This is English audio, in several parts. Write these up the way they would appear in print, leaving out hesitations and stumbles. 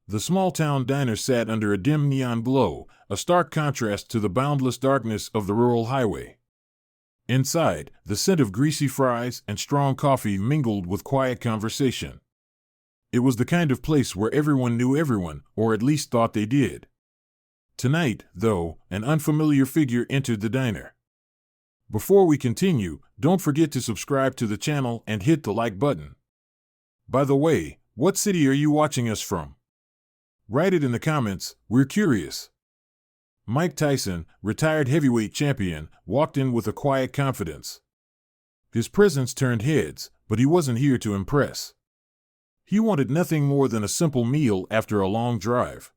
The small-town diner sat under a dim neon glow, a stark contrast to the boundless darkness of the rural highway. Inside, the scent of greasy fries and strong coffee mingled with quiet conversation. It was the kind of place where everyone knew everyone, or at least thought they did. Tonight, though, an unfamiliar figure entered the diner. Before we continue, don't forget to subscribe to the channel and hit the like button. By the way, what city are you watching us from? Write it in the comments, we're curious. Mike Tyson, retired heavyweight champion, walked in with a quiet confidence. His presence turned heads, but he wasn't here to impress. He wanted nothing more than a simple meal after a long drive.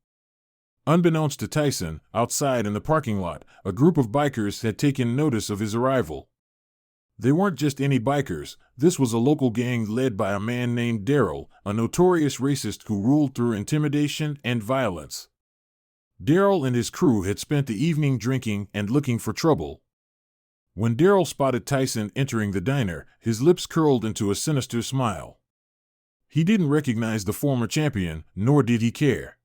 Unbeknownst to Tyson, outside in the parking lot, a group of bikers had taken notice of his arrival. They weren't just any bikers, this was a local gang led by a man named Daryl, a notorious racist who ruled through intimidation and violence. Daryl and his crew had spent the evening drinking and looking for trouble. When Daryl spotted Tyson entering the diner, his lips curled into a sinister smile. He didn't recognize the former champion, nor did he care.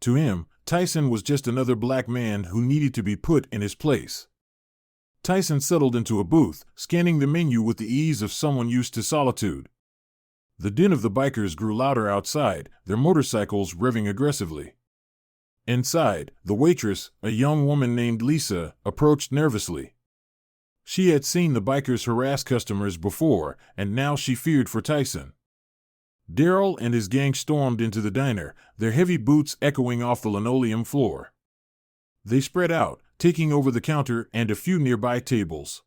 To him, Tyson was just another black man who needed to be put in his place. Tyson settled into a booth, scanning the menu with the ease of someone used to solitude. The din of the bikers grew louder outside, their motorcycles revving aggressively. Inside, the waitress, a young woman named Lisa, approached nervously. She had seen the bikers harass customers before, and now she feared for Tyson. Daryl and his gang stormed into the diner, their heavy boots echoing off the linoleum floor. They spread out, taking over the counter and a few nearby tables.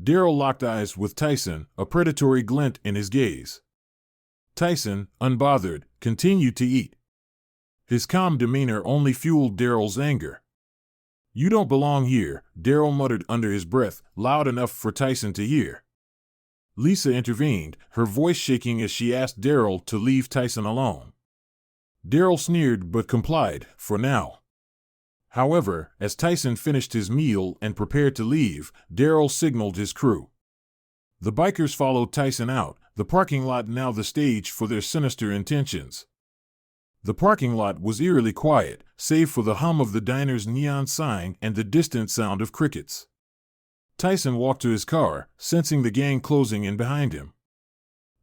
Daryl locked eyes with Tyson, a predatory glint in his gaze. Tyson, unbothered, continued to eat. His calm demeanor only fueled Daryl's anger. "You don't belong here," Daryl muttered under his breath, loud enough for Tyson to hear. Lisa intervened, her voice shaking as she asked Daryl to leave Tyson alone. Daryl sneered but complied, for now. However, as Tyson finished his meal and prepared to leave, Daryl signaled his crew. The bikers followed Tyson out, the parking lot now the stage for their sinister intentions. The parking lot was eerily quiet, save for the hum of the diner's neon sign and the distant sound of crickets. Tyson walked to his car, sensing the gang closing in behind him.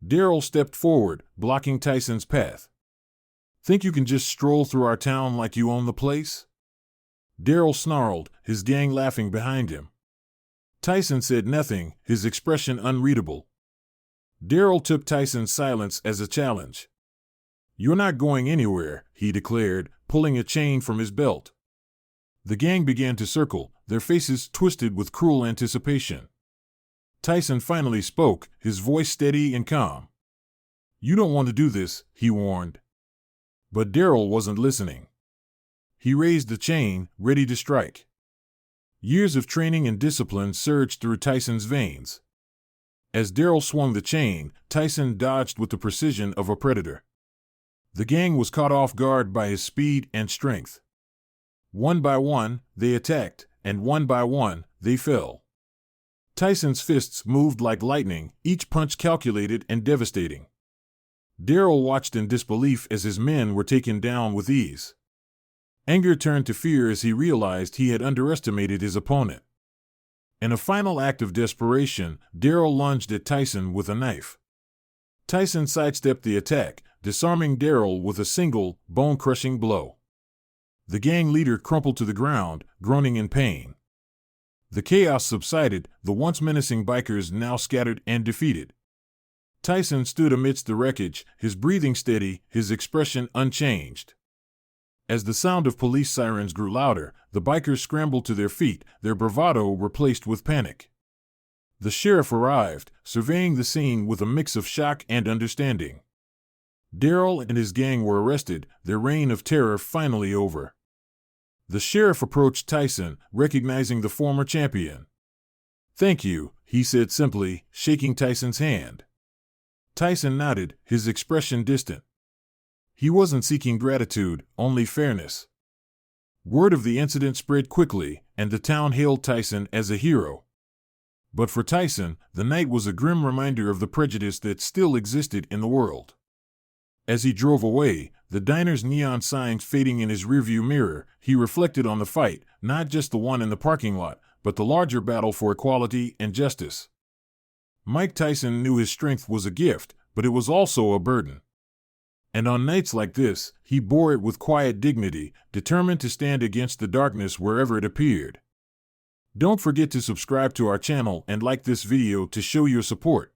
Daryl stepped forward, blocking Tyson's path. "Think you can just stroll through our town like you own the place?" Daryl snarled, his gang laughing behind him. Tyson said nothing, his expression unreadable. Daryl took Tyson's silence as a challenge. "You're not going anywhere," he declared, pulling a chain from his belt. The gang began to circle, their faces twisted with cruel anticipation. Tyson finally spoke, his voice steady and calm. "You don't want to do this," he warned. But Daryl wasn't listening. He raised the chain, ready to strike. Years of training and discipline surged through Tyson's veins. As Daryl swung the chain, Tyson dodged with the precision of a predator. The gang was caught off guard by his speed and strength. One by one, they attacked, and one by one, they fell. Tyson's fists moved like lightning, each punch calculated and devastating. Daryl watched in disbelief as his men were taken down with ease. Anger turned to fear as he realized he had underestimated his opponent. In a final act of desperation, Daryl lunged at Tyson with a knife. Tyson sidestepped the attack, disarming Daryl with a single, bone-crushing blow. The gang leader crumpled to the ground, groaning in pain. The chaos subsided, the once menacing bikers now scattered and defeated. Tyson stood amidst the wreckage, his breathing steady, his expression unchanged. As the sound of police sirens grew louder, the bikers scrambled to their feet, their bravado replaced with panic. The sheriff arrived, surveying the scene with a mix of shock and understanding. Daryl and his gang were arrested, their reign of terror finally over. The sheriff approached Tyson, recognizing the former champion. "Thank you," he said simply, shaking Tyson's hand. Tyson nodded, his expression distant. He wasn't seeking gratitude, only fairness. Word of the incident spread quickly, and the town hailed Tyson as a hero. But for Tyson, the night was a grim reminder of the prejudice that still existed in the world. As he drove away, the diner's neon signs fading in his rearview mirror, he reflected on the fight, not just the one in the parking lot, but the larger battle for equality and justice. Mike Tyson knew his strength was a gift, but it was also a burden. And on nights like this, he bore it with quiet dignity, determined to stand against the darkness wherever it appeared. Don't forget to subscribe to our channel and like this video to show your support.